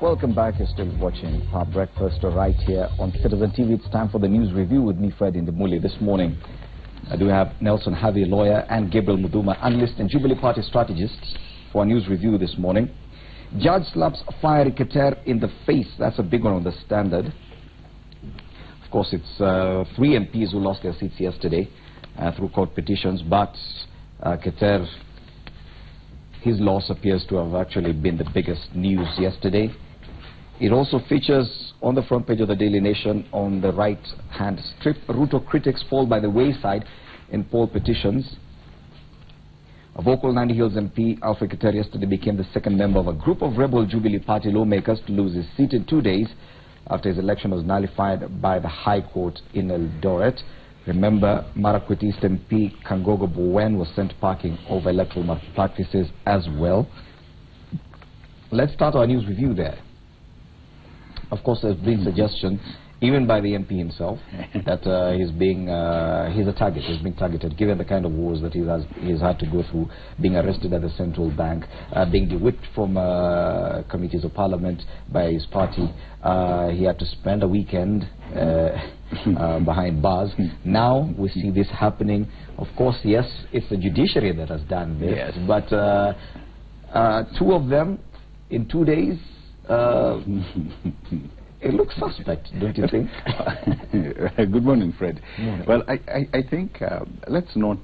Welcome back. You're still watching Power Breakfast right here on Citizen TV. It's time for the news review with me, Fred Indemuli. This morning, I do have Nelson Harvey, lawyer, and Gabriel Muduma, analyst and Jubilee Party strategists, for a news review this morning. Judge slaps fiery Keter in the face. That's a big one on the Standard. Of course, it's 3 MPs who lost their seats yesterday through court petitions, but Keter, his loss appears to have actually been the biggest news yesterday. It also features on the front page of the Daily Nation on the right-hand strip. Ruto critics fall by the wayside in poll petitions. A vocal Nandi Hills MP, Alfred Keter, yesterday became the second member of a group of rebel Jubilee Party lawmakers to lose his seat in 2 days after his election was nullified by the High Court in Eldoret. Remember, Marakwet East MP Kangogo Bowen was sent packing over electoral malpractices as well. Let's start our news review there. Of course, there's been suggestion, even by the MP himself, that he's a target. He's being targeted, given the kind of wars that he's had to go through, being arrested at the central bank, being de-whipped from committees of parliament by his party. He had to spend a weekend behind bars. Now we see this happening. Of course, yes, it's the judiciary that has done this, yes, but 2 of them in 2 days. It looks suspect, don't you think? Good morning, Fred. Morning. Well, I think let's not...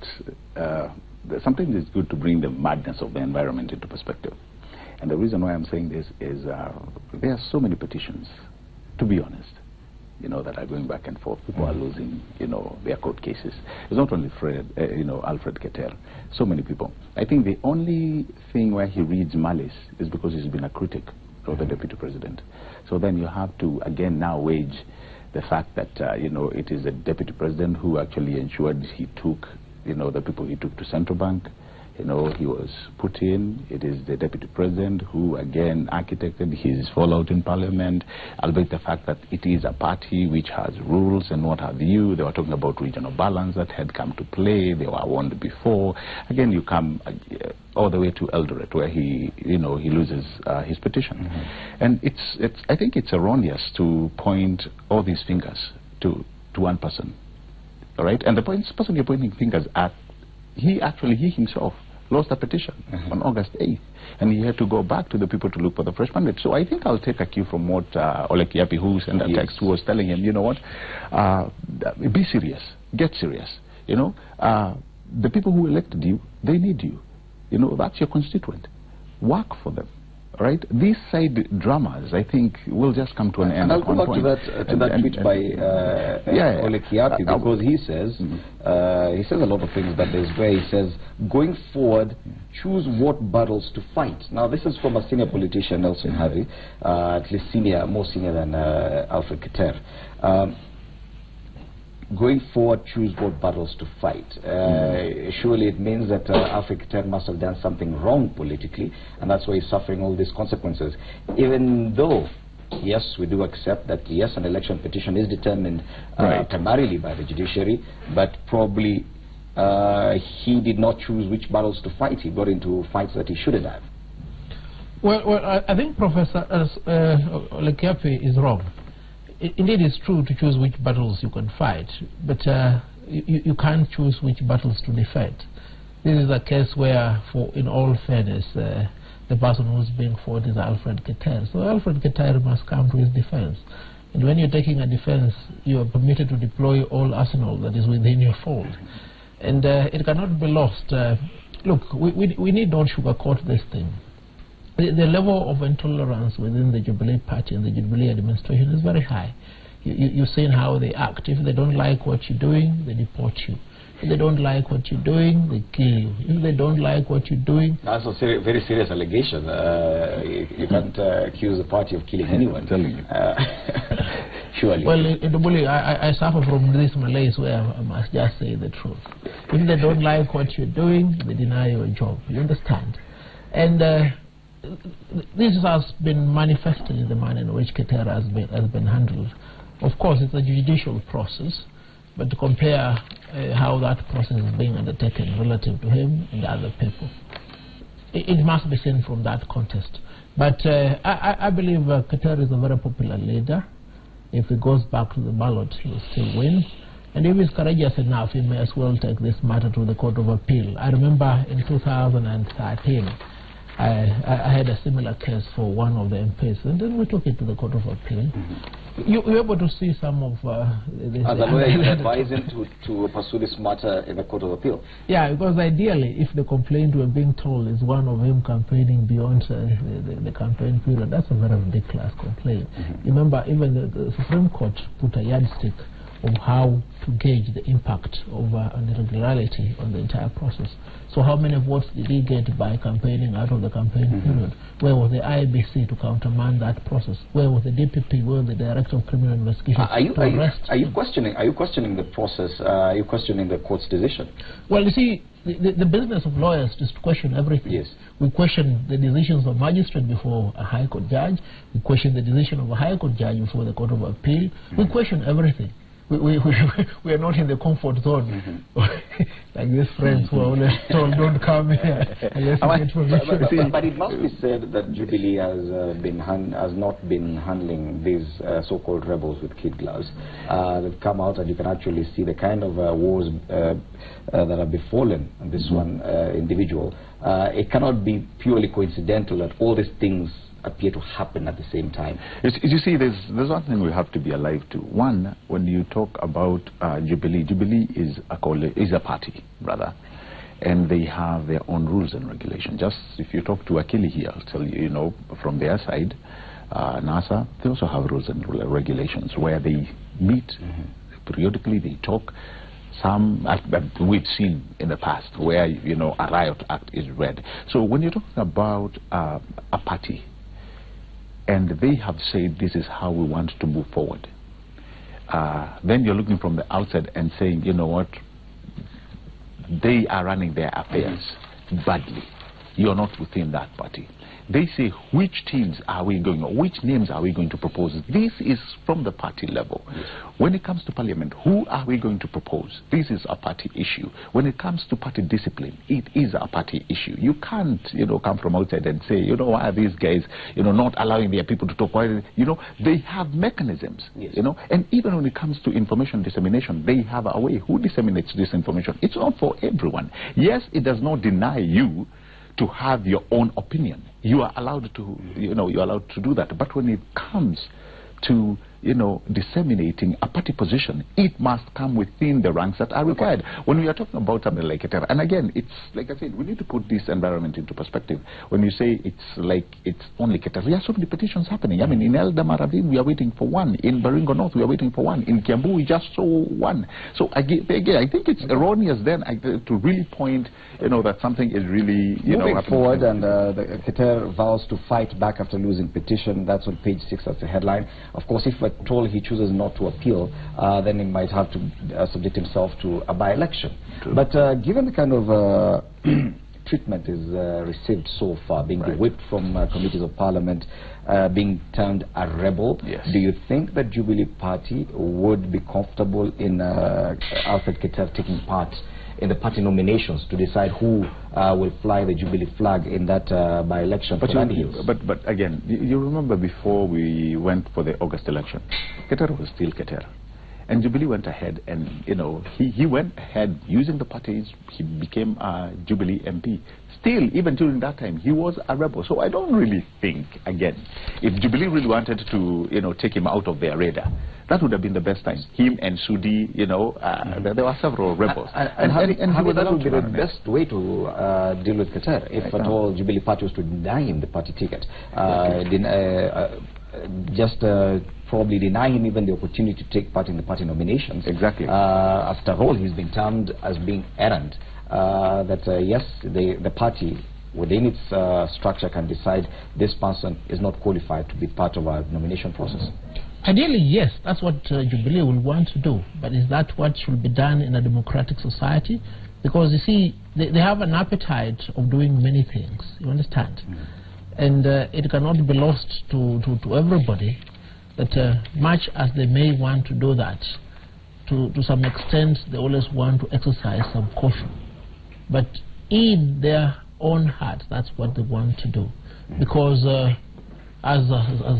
something is good to bring the madness of the environment into perspective. And the reason why I'm saying this is there are so many petitions, to be honest, that are going back and forth. People are losing, their court cases. It's not only Alfred Keter, so many people. I think the only thing where he reads malice is because he's been a critic of the deputy president. So then you have to again now wage the fact that it is the deputy president who actually ensured he took the people he took to central bank. He was put in. It is the deputy president who again architected his fallout in parliament, albeit the fact that it is a party which has rules and what have you. They were talking about regional balance that had come to play. They were warned before. Again, you come all the way to Eldoret, where he loses his petition. And I think it's erroneous to point all these fingers to one person, all right? And the person you're pointing fingers at, he himself lost a petition on August 8th, and he had to go back to the people to look for the fresh mandate. So I think I'll take a cue from what Ole Kiapi, who sent a text, who was telling him, you know what, be serious, get serious. The people who elected you, they need you. That's your constituent. Work for them. Right? These side dramas, I think, will just come to an end. And I'll go back to that tweet by Ole Kiapi, because he says a lot of things, but there's where he says, going forward, choose what battles to fight. Now, this is from a senior politician, Nelson Harvey, at least more senior than Alfred Keter. Going forward, choose what battles to fight. Surely it means that Alfred Keter must have done something wrong politically, and that's why he's suffering all these consequences. Even though, yes, we do accept that, yes, an election petition is determined primarily by the judiciary, but probably he did not choose which battles to fight. He got into fights that he shouldn't have. Well, I think Professor Ole Kiapi is wrong. Indeed, it's true to choose which battles you can fight, but you can't choose which battles to defend. This is a case where, in all fairness, the person who's being fought is Alfred Keter. So Alfred Keter must come to his defense. And when you're taking a defense, you are permitted to deploy all arsenal that is within your fold. And it cannot be lost. Look, we need not sugarcoat this thing. The level of intolerance within the Jubilee Party and the Jubilee administration is very high. You've seen how they act. If they don't like what you're doing, they deport you. If they don't like what you're doing, they kill you. If they don't like what you're doing... That's a very serious allegation. You can't accuse the party of killing anyone. Surely. Well, in the bully, I suffer from this malaise where I must just say the truth. If they don't like what you're doing, they deny you a job. You understand? And... this has been manifested in the manner in which Keter has been handled. Of course, it's a judicial process, but to compare how that process is being undertaken relative to him and other people. it must be seen from that context. But I believe Keter is a very popular leader. If he goes back to the ballot, he will still win. And if he's courageous enough, he may as well take this matter to the Court of Appeal. I remember in 2013, I had a similar case for one of the MPs, and then we took it to the Court of Appeal. You were able to see some of the lawyer is advising to pursue this matter in the Court of Appeal. Yeah, because ideally, if the complaint we're being told is one of him campaigning beyond the campaign period, that's a very ridiculous complaint. Remember, even the Supreme Court put a yardstick of how to gauge the impact of an irregularity on the entire process. So how many votes did he get by campaigning out of the campaign period? Where was the IBC to countermand that process? Where was the DPP? Where was the Director of Criminal Investigation Are you questioning the process? Are you questioning the court's decision? Well, you see, the business of lawyers is to question everything. Yes. We question the decisions of magistrate before a High Court judge. We question the decision of a High Court judge before the Court of Appeal. We question everything. We are not in the comfort zone like these friends who are always told don't come here unless you get permission. But it must be said that Jubilee has not been handling these so-called rebels with kid gloves. They've come out and you can actually see the kind of wars that have befallen this one individual. It cannot be purely coincidental that all these things appear to happen at the same time. You see, there's one thing we have to be alive to. One, when you talk about Jubilee, Jubilee is a party, rather, and they have their own rules and regulations. Just if you talk to Akili here, I'll tell you, from their side, NASA, they also have rules and regulations where they meet periodically, they talk. Some we've seen in the past where a riot act is read. So when you're talking about a party, and they have said this is how we want to move forward, then you're looking from the outside and saying, you know what, they are running their affairs badly. You're not within that party. They say, which teams are we going, or which names are we going to propose? This is from the party level. Yes. When it comes to parliament, who are we going to propose? This is a party issue. When it comes to party discipline, it is a party issue. You can't, come from outside and say, why are these guys, not allowing their people to talk? Why, they have mechanisms, yes. And even when it comes to information dissemination, they have a way. Who disseminates this information? It's not for everyone. Yes, it does not deny you to have your own opinion. You are allowed to, you're allowed to do that. But when it comes to, disseminating a party position, it must come within the ranks that are required. When we are talking about something like Keter, and again, it's like I said, we need to put this environment into perspective. When you say it's only Keter, there are so many petitions happening. I mean, in Elda Maravin, we are waiting for one. In Baringo North, we are waiting for one. In Kiambu, we just saw one. So again, I think it's erroneous then to really point, that something is really, moving forward, and the Keter vows to fight back after losing petition. That's on page 6 as the headline. Of course, if at all he chooses not to appeal, then he might have to subject himself to a by-election. But given the kind of treatment is received so far, being whipped from committees of parliament, being termed a rebel, yes. Do you think that Jubilee Party would be comfortable in Alfred Keter taking part in the party nominations to decide who will fly the Jubilee flag in that by-election? But again, you remember before we went for the August election, Keter was still Keter. And Jubilee went ahead and, he went ahead using the parties. He became a Jubilee MP. Still, even during that time, he was a rebel. So I don't really think, again, if Jubilee really wanted to, take him out of their radar, that would have been the best time. Him and Sudi, there were several rebels. And that would be the best way to deal with Keter, if at all Jubilee Party was to deny him the party ticket. Probably deny him even the opportunity to take part in the party nominations. Exactly. After all, he's been termed as being errant. Yes, the party within its structure can decide this person is not qualified to be part of our nomination process. Ideally, yes, that's what Jubilee will want to do. But is that what should be done in a democratic society? Because you see, they have an appetite of doing many things. You understand? And it cannot be lost to everybody that much as they may want to do that, to some extent they always want to exercise some caution. But in their own heart, that's what they want to do. Because as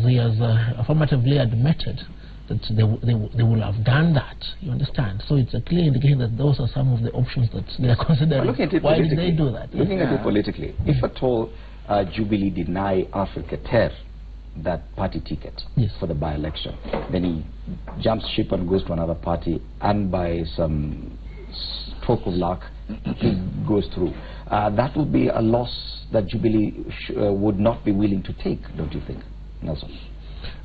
he has affirmatively admitted, that they will have done that, you understand? So it's a clear indication that those are some of the options that they are considering. Why did they do that? Looking at it politically, if at all Jubilee deny Alfred Keter that party ticket for the by-election, then he jumps ship and goes to another party, and by some stroke of luck, he goes through. That would be a loss that Jubilee would not be willing to take, don't you think, Nelson?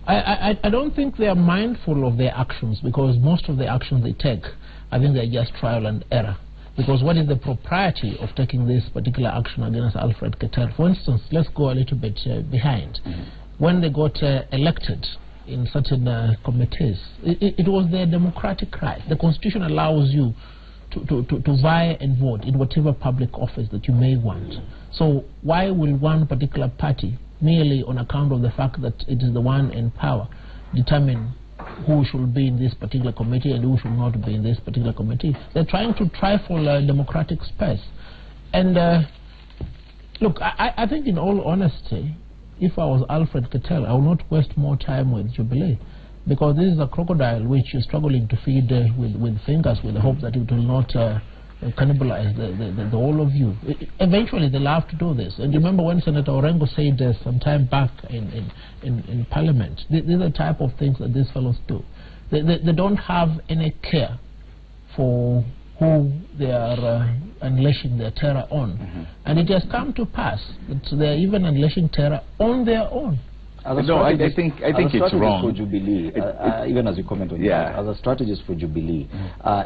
I don't think they are mindful of their actions, because most of the actions they take, I think they're just trial and error. Because what is the propriety of taking this particular action against Alfred Keter? For instance, let's go a little bit behind. When they got elected in certain committees, it was their democratic right. The Constitution allows you to vie and vote in whatever public office that you may want. So why will one particular party, merely on account of the fact that it is the one in power, determine who should be in this particular committee and who should not be in this particular committee? They're trying to trifle democratic space. And look, I think in all honesty, if I was Alfred Keter, I would not waste more time with Jubilee, because this is a crocodile which is struggling to feed with fingers, with the hope that it will not cannibalize the whole of you. Eventually they'll have to do this. And remember when Senator Orengo said some time back in Parliament, these are the type of things that these fellows do. They don't have any care for who they are unleashing their terror on. And it has come to pass that they are even unleashing terror on their own. No, I think it's wrong. For Jubilee, even as you comment on that, as a strategist for Jubilee,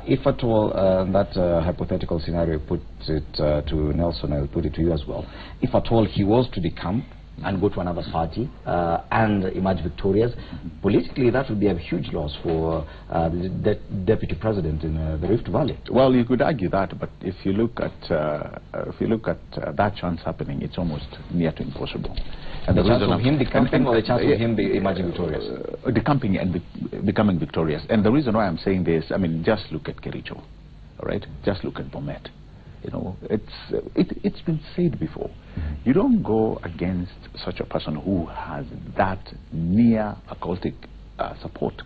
if at all that hypothetical scenario, put it to Nelson, I'll put it to you as well. If at all he was to decamp and go to another party and emerge victorious, politically that would be a huge loss for the deputy president in the Rift Valley. Well, you could argue that, but if you look at that chance happening, it's almost near to impossible. And the chance of him decamping or the chance of him emerging victorious? Decamping and becoming victorious. And the reason why I'm saying this, I mean, just look at Kericho, all right? Just look at Bomet. You know, it's been said before. You don't go against such a person who has that near occultic support,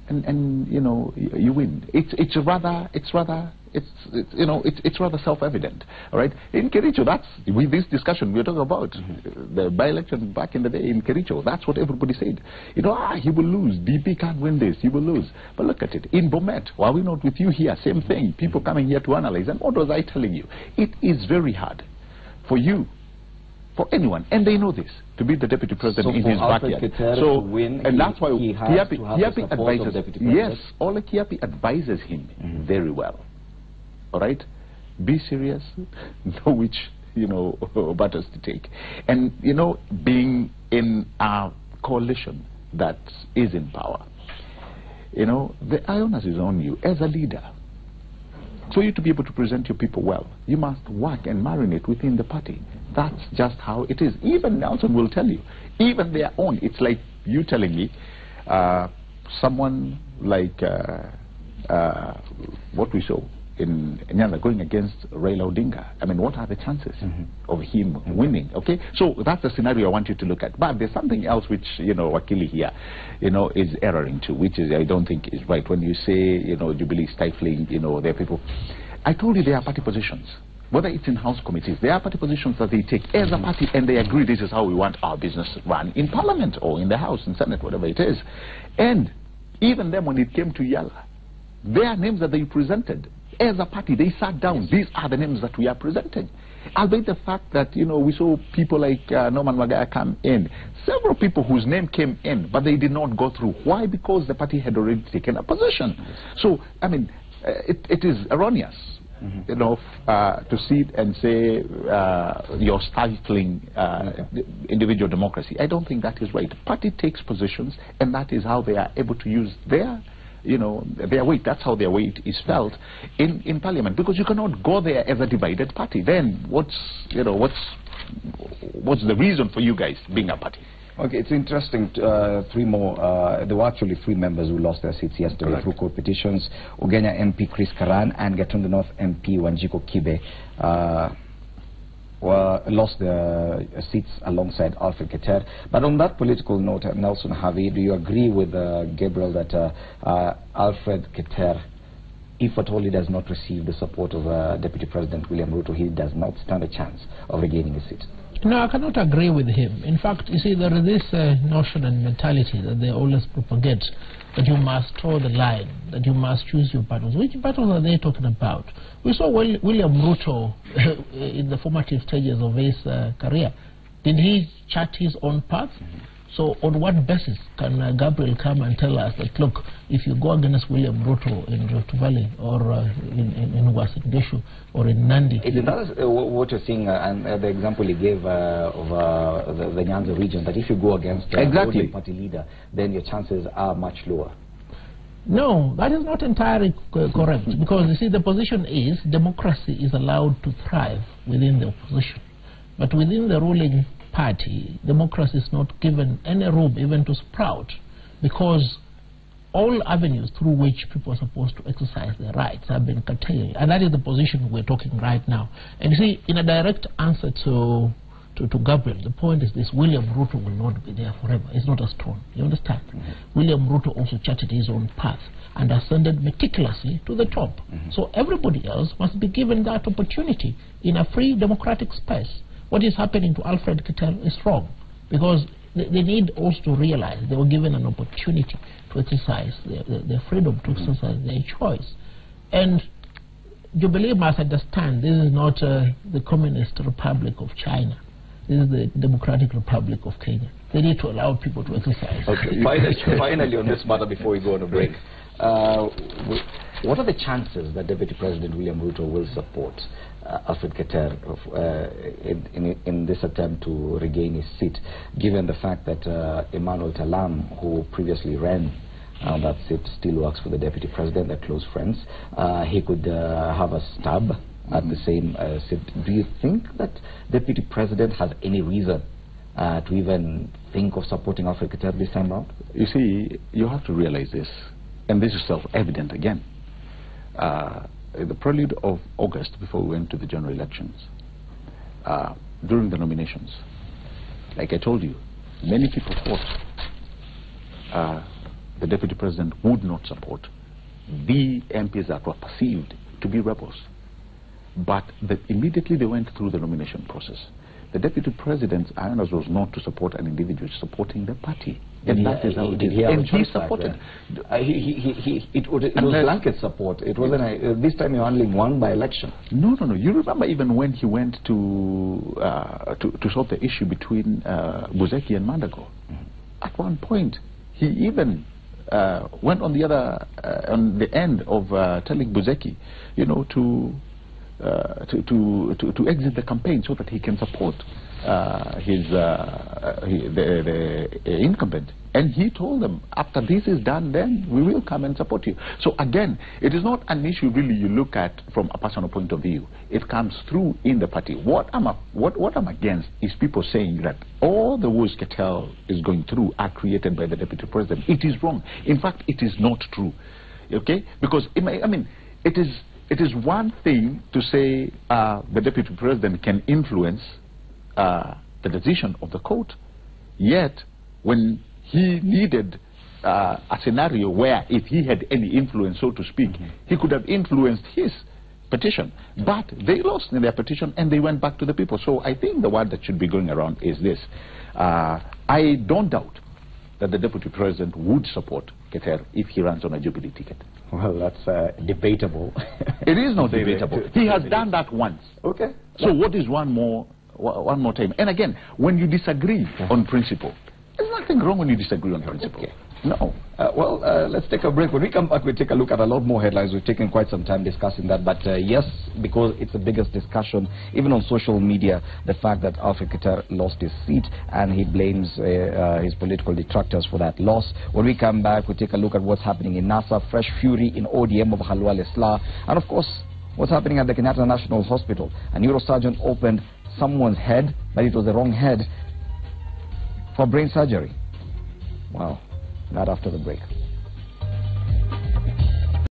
and you know, you win. It's rather self-evident. All right, in Kericho, that's with this discussion we're talking about the by-election back in the day in Kericho. That's what everybody said. You know, he will lose. DP can't win this. He will lose. But look at it in Bomet. Why are we not with you here? Same thing. People coming here to analyze. And what was I telling you? It is very hard for you, for anyone, and they know this, to be the deputy president in his backyard. So win, and that's why Kiapi advises. Yes, Ole Kiapi advises him very well. All right, be serious, know which battles to take, and being in a coalition that is in power, the onus is on you as a leader. For you to be able to present your people well, you must work and marinate within the party. That's just how it is. Even Nelson will tell you, even their own. It's like you telling me, someone like what we saw in Nyanza going against Raila Odinga. I mean, what are the chances of him winning? Okay, so that's the scenario I want you to look at. But there's something else which Wakili here, is erroring to, which is I don't think is right. When you say Jubilee stifling, there are people. I told you there are party positions. Whether it's in House committees, there are party positions that they take as a party, and they agree this is how we want our business run in Parliament or in the House, in Senate, whatever it is. And even them, when it came to Yala, there are names that they presented. As a party, they sat down. These are the names that we are presenting. Albeit the fact that, we saw people like Norman Magaya come in. Several people whose name came in, but they did not go through. Why? Because the party had already taken a position. So, I mean, it is erroneous, to sit and say you're stifling individual democracy. I don't think that is right. Party takes positions, and that is how they are able to use their weight. That's how their weight is felt in Parliament, because you cannot go there as a divided party. Then what's the reason for you guys being a party? Okay, it's interesting. Three more. There were actually 3 members who lost their seats yesterday through court petitions. Ugenya MP Chris Karan and Gatundu North MP Wanjiko Kibe. lost their seats alongside Alfred Keter. But on that political note, Nelson Harvey, do you agree with Gabriel that Alfred Keter, if at all he does not receive the support of Deputy President William Ruto, he does not stand a chance of regaining his seat? No, I cannot agree with him. In fact, you see, there is this notion and mentality that they always propagate, that you must toe the line, that you must choose your battles. Which battles are they talking about? We saw William Ruto in the formative stages of his career. Did he chart his own path? So on what basis can Gabriel come and tell us that, look, if you go against William Ruto in Rift Valley or in Uasin Gishu or in Nandi? That is what you're seeing, and the example he gave of the Nyanza region, that if you go against the ruling party leader, then your chances are much lower. No, that is not entirely correct, because you see, the position is democracy is allowed to thrive within the opposition, but within the ruling party, democracy is not given any room even to sprout, because all avenues through which people are supposed to exercise their rights have been curtailed, and that is the position we're talking right now. And you see, in a direct answer to Gabriel, the point is this: William Ruto will not be there forever. It's not a stone. You understand? William Ruto also charted his own path and ascended meticulously to the top. So everybody else must be given that opportunity in a free democratic space. What is happening to Alfred Keter is wrong, because they need also to realize they were given an opportunity to exercise their freedom, to exercise their choice. And Jubilee must understand this is not the Communist Republic of China. This is the Democratic Republic of Kenya. They need to allow people to exercise. Okay. Finally on this matter, before we go on a break, what are the chances that Deputy President William Ruto will support Alfred Keter in this attempt to regain his seat, given the fact that Emmanuel Talam, who previously ran that seat, still works for the Deputy President? They're close friends. He could have a stab at the same seat. Do you think that Deputy President has any reason to even think of supporting Alfred Keter this time round? You see, you have to realize this, and this is self-evident again. In the prelude of August, before we went to the general elections, during the nominations, like I told you, many people thought the Deputy President would not support the MPs that were perceived to be rebels. But immediately they went through the nomination process. The Deputy President's irony was not to support an individual, supporting the party. And that is how it is. And he supported. It was blanket support. It wasn't this time you're handling one by election. No. You remember even when he went to solve the issue between Buzeki and Mandago. At one point, he even went on the other on the end of telling Buzeki, you know, to exit the campaign so that he can support the incumbent. And he told them, after this is done, then we will come and support you. So again, it is not an issue really you look at from a personal point of view. It comes through in the party. What I'm against is people saying that all the woes Keter is going through are created by the Deputy President. It is wrong. In fact, it is not true. Okay? Because, it is one thing to say the Deputy President can influence the decision of the court, yet when he needed a scenario where if he had any influence, so to speak, he could have influenced his petition. But they lost in their petition and they went back to the people. So I think the word that should be going around is this. I don't doubt that the Deputy President would support Keter if he runs on a Jubilee ticket. Well, that's debatable. It is not debatable. He has done that once. Okay. So what is one more time? And again, when you disagree on principle, there's nothing wrong when you disagree on principle. Okay. No. Let's take a break. When we come back, we'll take a look at a lot more headlines. We've taken quite some time discussing that. But yes, because it's the biggest discussion, even on social media, the fact that Alfred Keter lost his seat, and he blames his political detractors for that loss. When we come back, we'll take a look at what's happening in NASA, fresh fury in ODM of Halwale Sla, and of course, what's happening at the Kenyatta National Hospital. A neurosurgeon opened someone's head, but it was the wrong head, for brain surgery. Wow. Not after the break.